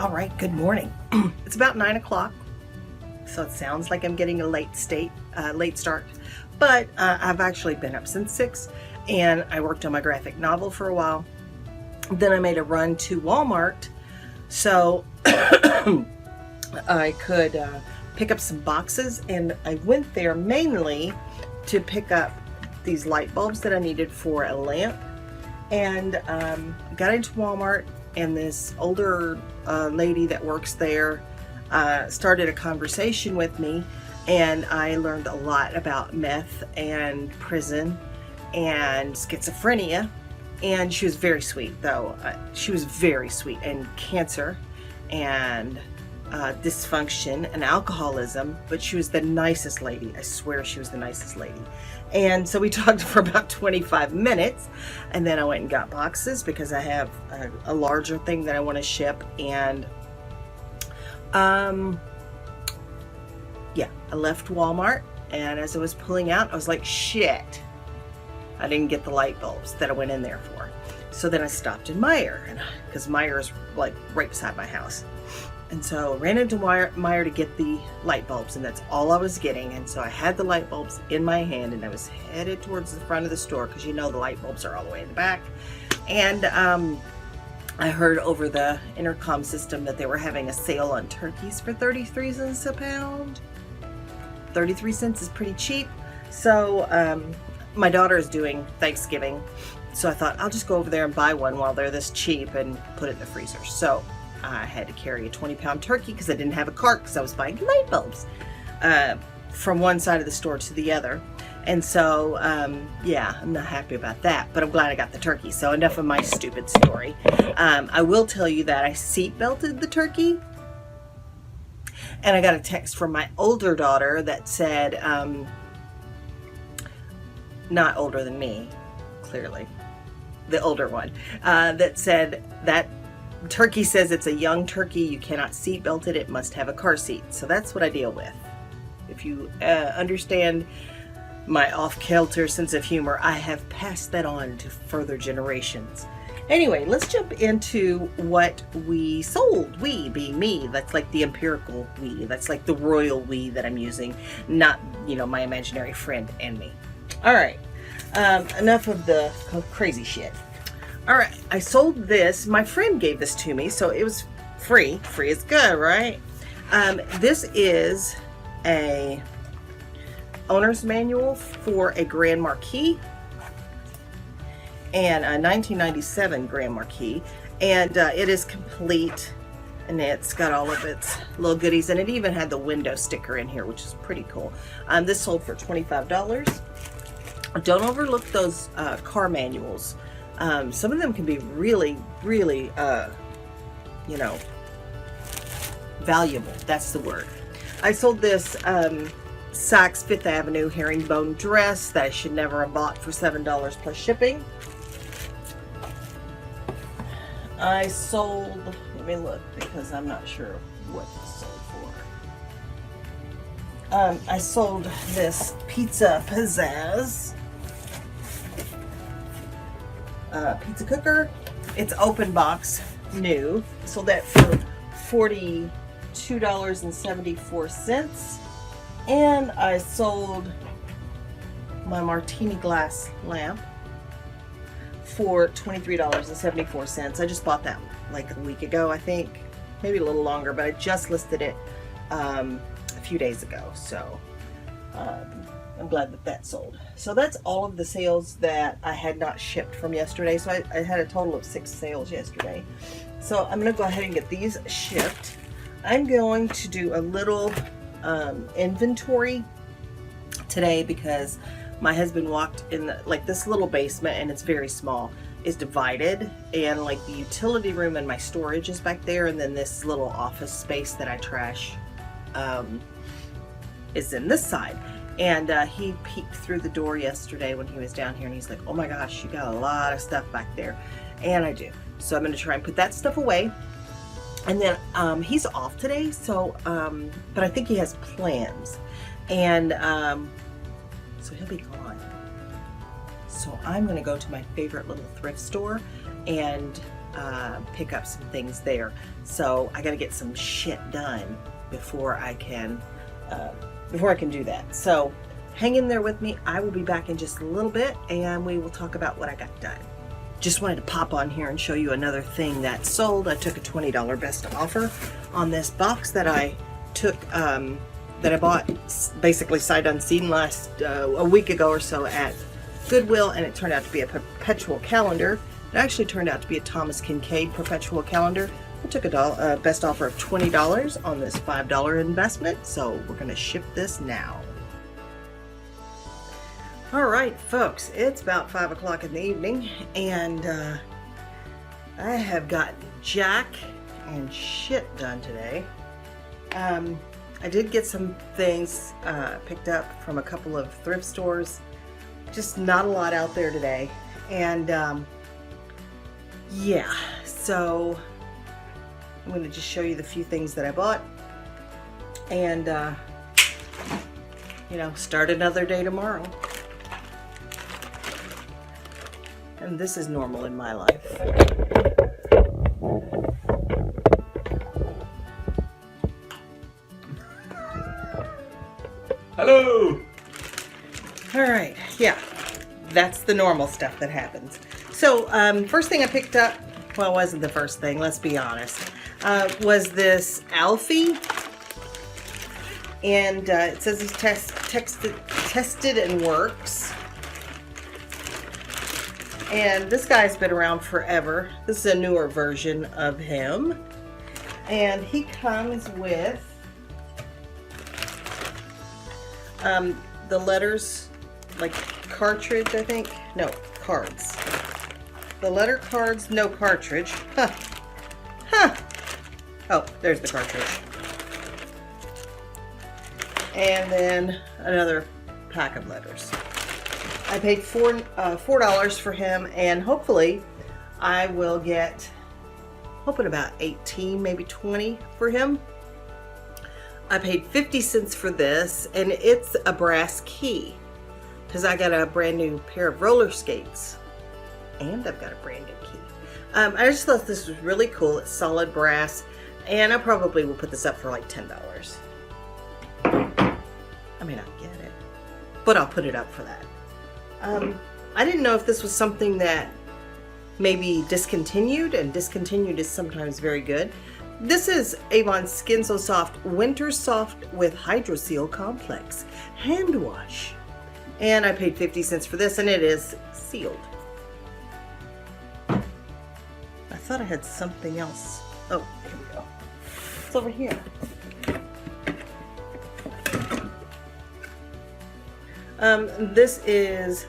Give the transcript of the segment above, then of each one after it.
All right, good morning. It's about 9 o'clock, so it sounds like I'm getting a late start, but I've actually been up since 6, and I worked on my graphic novel for a while. Then I made a run to Walmart so I could pick up some boxes, and I went there mainly to pick up these light bulbs that I needed for a lamp, and got into Walmart, and this older lady that works there started a conversation with me, and I learned a lot about meth and prison and schizophrenia. And she was very sweet, though. She was very sweet, and cancer and dysfunction and alcoholism, but she was the nicest lady. I swear she was the nicest lady. And so we talked for about 25 minutes, and then I went and got boxes because I have a larger thing that I want to ship. And yeah, I left Walmart, and as I was pulling out, I was like, shit, I didn't get the light bulbs that I went in there for. So then I stopped in Meijer, because Meijer is like right beside my house. And so I ran into Meijer to get the light bulbs, and that's all I was getting. And so I had the light bulbs in my hand, and I was headed towards the front of the store, because you know the light bulbs are all the way in the back. And I heard over the intercom system that they were having a sale on turkeys for 33 cents a pound. 33 cents is pretty cheap. So my daughter is doing Thanksgiving, so I thought I'll just go over there and buy one while they're this cheap and put it in the freezer. So I had to carry a 20-pound turkey because I didn't have a cart, because I was buying light bulbs from one side of the store to the other. And so, yeah, I'm not happy about that, but I'm glad I got the turkey. So enough of my stupid story. I will tell you that I seat belted the turkey, and I got a text from my older daughter that said, not older than me, clearly, the older one, that said that turkey says it's a young turkey, you cannot seat belt it, it must have a car seat. So that's what I deal with. If you understand my off-kilter sense of humor, I have passed that on to further generations. Anyway, let's jump into what we sold. We being me, that's like the empirical we, that's like the royal we that I'm using, not, you know, my imaginary friend and me. All right, enough of the crazy shit. All right, I sold this. My friend gave this to me, so it was free. Free is good, right? This is a owner's manual for a Grand Marquis, and a 1997 Grand Marquis, and it is complete, and it's got all of its little goodies, and it even had the window sticker in here, which is pretty cool. This sold for $25. Don't overlook those car manuals. Some of them can be really, really, you know, valuable. That's the word. I sold this Saks Fifth Avenue herringbone dress that I should never have bought for $7 plus shipping. I sold, let me look because I'm not sure what this sold for. I sold this Pizza Pizzazz pizza cooker. It's open box, new. Sold that for $42.74. And I sold my martini glass lamp for $23.74. I just bought that like a week ago, I think, maybe a little longer, but I just listed it a few days ago. So I'm glad that that sold. So that's all of the sales that I had not shipped from yesterday. So I had a total of 6 sales yesterday. So I'm going to go ahead and get these shipped. I'm going to do a little inventory today because my husband walked in like this little basement, and it's very small. It's divided, and like the utility room and my storage is back there, and then this little office space that I trash is in this side. And he peeked through the door yesterday when he was down here, and he's like, oh my gosh, you got a lot of stuff back there. And I do. So I'm going to try and put that stuff away. And then he's off today, so but I think he has plans. And so he'll be gone. So I'm going to go to my favorite little thrift store and pick up some things there. So I got to get some shit done before I can do that. So hang in there with me. I will be back in just a little bit and we will talk about what I got done. Just wanted to pop on here and show you another thing that sold. I took a $20 best offer on this box that I took, that I bought basically sight unseen a week ago or so at Goodwill, and it turned out to be a perpetual calendar. It actually turned out to be a Thomas Kinkade perpetual calendar. I took a best offer of $20 on this $5 investment, so we're going to ship this now. All right, folks, it's about 5 o'clock in the evening, and I have gotten jack and shit done today. I did get some things picked up from a couple of thrift stores. Just not a lot out there today. And yeah, so I'm going to just show you the few things that I bought. And, you know, start another day tomorrow. And this is normal in my life. Hello! All right, yeah, that's the normal stuff that happens. So, first thing I picked up, well, it wasn't the first thing, let's be honest, was this Alfie. And it says he's tested and works. And this guy's been around forever. This is a newer version of him. And he comes with the letters, like cartridge, I think. No, cards. The letter cards, no cartridge. Huh. Huh. Oh, there's the cartridge. And then another pack of letters. I paid $4 for him, and hopefully I will get, hoping about 18, maybe 20 for him. I paid 50 cents for this, and it's a brass key because I got a brand new pair of roller skates, and I've got a brand new key. I just thought this was really cool. It's solid brass, and I probably will put this up for like $10. I mean, I get it, but I'll put it up for that. I didn't know if this was something that maybe discontinued, and discontinued is sometimes very good. This is Avon Skin So Soft Winter Soft with Hydroseal Complex hand wash. And I paid 50 cents for this, and it is sealed. I thought I had something else. Oh, here we go. It's over here. This is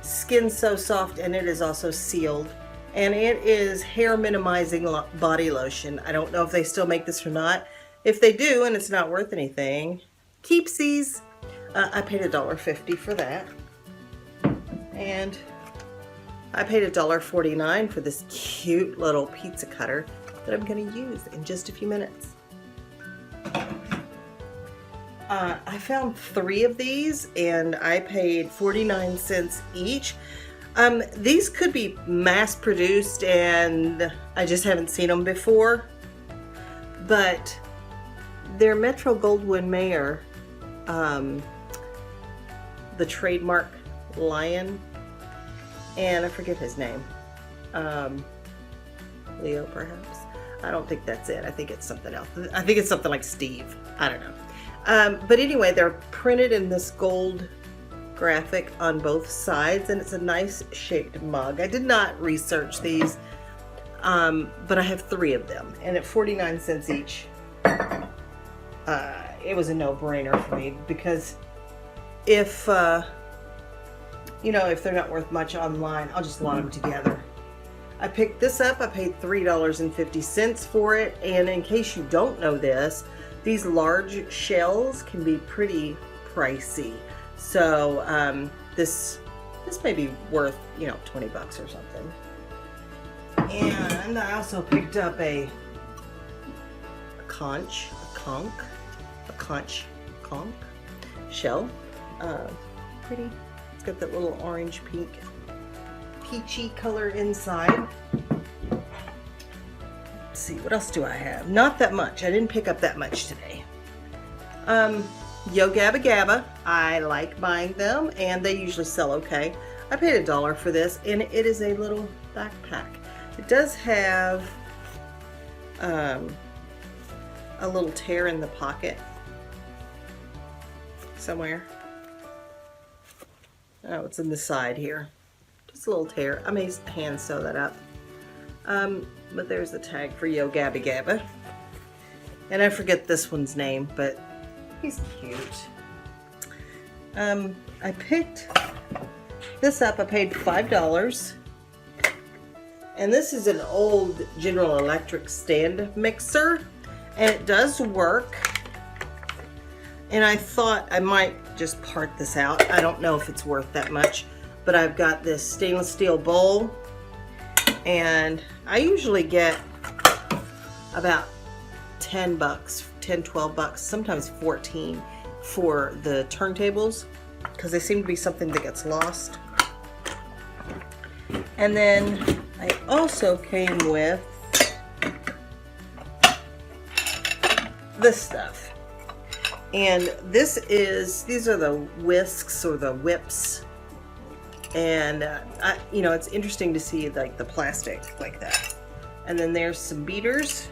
Skin So Soft, and it is also sealed. And it is hair minimizing body lotion. I don't know if they still make this or not. If they do, and it's not worth anything, keepsies. I paid $1.50 for that. And I paid $1.49 for this cute little pizza cutter that I'm going to use in just a few minutes. I found 3 of these, and I paid 49 cents each. These could be mass produced, and I just haven't seen them before, but they're Metro-Goldwyn-Mayer, the trademark lion, and I forget his name, Leo perhaps. I don't think that's it. I think it's something else. I think it's something like Steve. I don't know. But anyway, they're printed in this gold graphic on both sides, and it's a nice shaped mug. I did not research these, but I have 3 of them, and at 49 cents each, it was a no-brainer for me, because if you know, if they're not worth much online, I'll just lot them together. I picked this up. I paid $3.50 for it, and in case you don't know this, these large shells can be pretty pricey. So this may be worth, you know, 20 bucks or something. And I also picked up a conch shell. Pretty. It's got that little orange pink peachy color inside. let's see, what else do I have? Not that much. I didn't pick up that much today. Yo Gabba Gabba. I like buying them, and they usually sell okay. I paid $1 for this, and it is a little backpack. It does have a little tear in the pocket somewhere. Oh, it's in the side here. Just a little tear. I may hand sew that up. But there's the tag for Yo Gabba Gabba. And I forget this one's name, but he's cute. I picked this up. I paid $5. And this is an old General Electric stand mixer. And it does work. And I thought I might just part this out. I don't know if it's worth that much. But I've got this stainless steel bowl. And I usually get about 10 bucks, 10, 12 bucks, sometimes 14 for the turntables, because they seem to be something that gets lost. And then I also came with this stuff. And these are the whisks or the whips. And you know, it's interesting to see like the plastic like that. And then there's some beaters.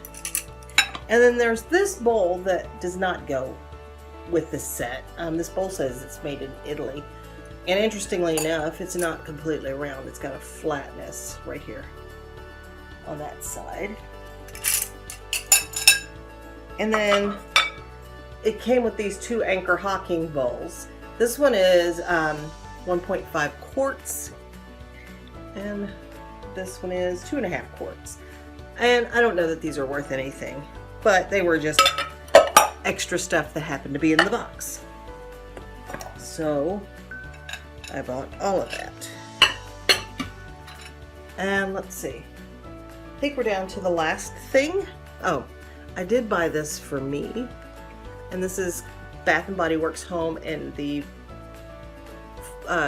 And then there's this bowl that does not go with this set. This bowl says it's made in Italy. And interestingly enough, it's not completely round. It's got a flatness right here on that side. And then it came with these 2 Anchor Hocking bowls. This one is 1.5 quarts, and this one is 2.5 quarts. And I don't know that these are worth anything, but they were just extra stuff that happened to be in the box. So I bought all of that. And let's see, I think we're down to the last thing. Oh, I did buy this for me, and this is Bath & Body Works Home, and the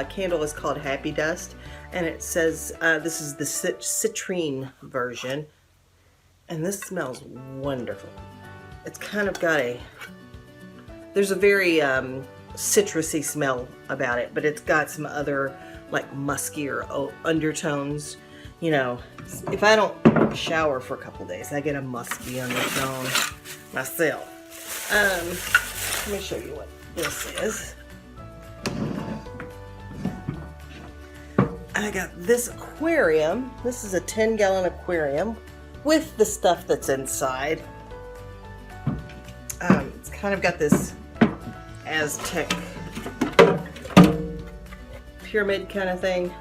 candle is called Happy Dust, and it says this is the citrine version, and this smells wonderful. It's kind of got there's a very citrusy smell about it, but it's got some other like muskier undertones. You know, if I don't shower for a couple days, I get a musky undertone myself. Let me show you what this is. I got this aquarium. This is a 10-gallon aquarium with the stuff that's inside. It's kind of got this Aztec pyramid kind of thing,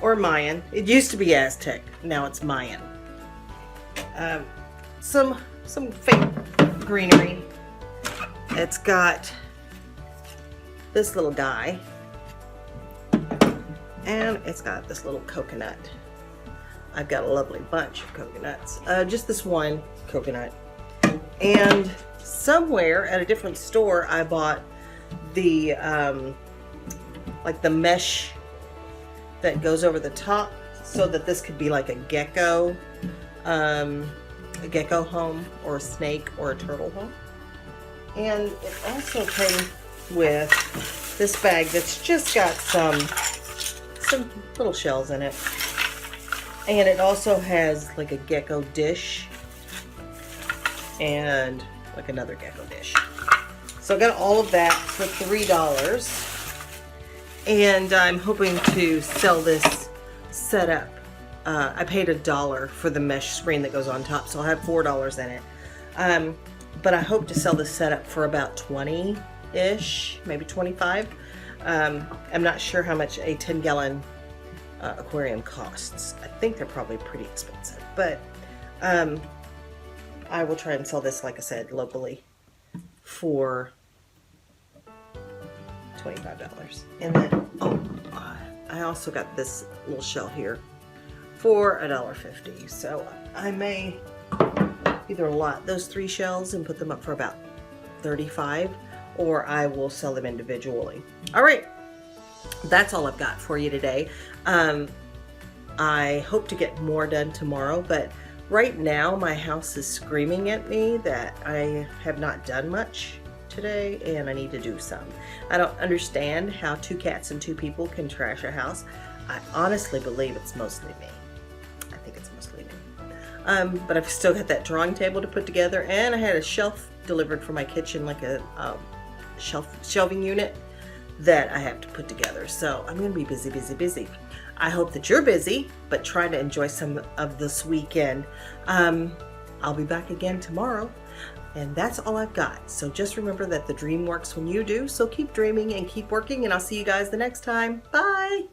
or Mayan. It used to be Aztec, now it's Mayan. Some fake greenery. It's got this little guy. And it's got this little coconut. I've got a lovely bunch of coconuts. Just this one coconut. And somewhere at a different store, I bought the like the mesh that goes over the top, so that this could be like a gecko home, or a snake, or a turtle home. And it also came with this bag that's just got some little shells in it, and it also has like a gecko dish and like another gecko dish. So I got all of that for $3, and I'm hoping to sell this setup. I paid $1 for the mesh screen that goes on top, so I'll have $4 in it. But I hope to sell this setup for about 20-ish, maybe 25. I'm not sure how much a 10-gallon aquarium costs. I think they're probably pretty expensive, but I will try and sell this, like I said, locally for $25. And then, I also got this little shell here for $1.50. So I may either lot those 3 shells and put them up for about $35, or I will sell them individually. All right, that's all I've got for you today. I hope to get more done tomorrow, but Right now, my house is screaming at me that I have not done much today and I need to do some. I don't understand how 2 cats and 2 people can trash a house. I honestly believe it's mostly me. I think it's mostly me. But I've still got that drawing table to put together, and I had a shelf delivered for my kitchen, like a shelving unit that I have to put together. So I'm going to be busy, busy, busy. I hope that you're busy, but try to enjoy some of this weekend. I'll be back again tomorrow, and that's all I've got. So just remember that the dream works when you do. So keep dreaming and keep working, and I'll see you guys the next time. Bye.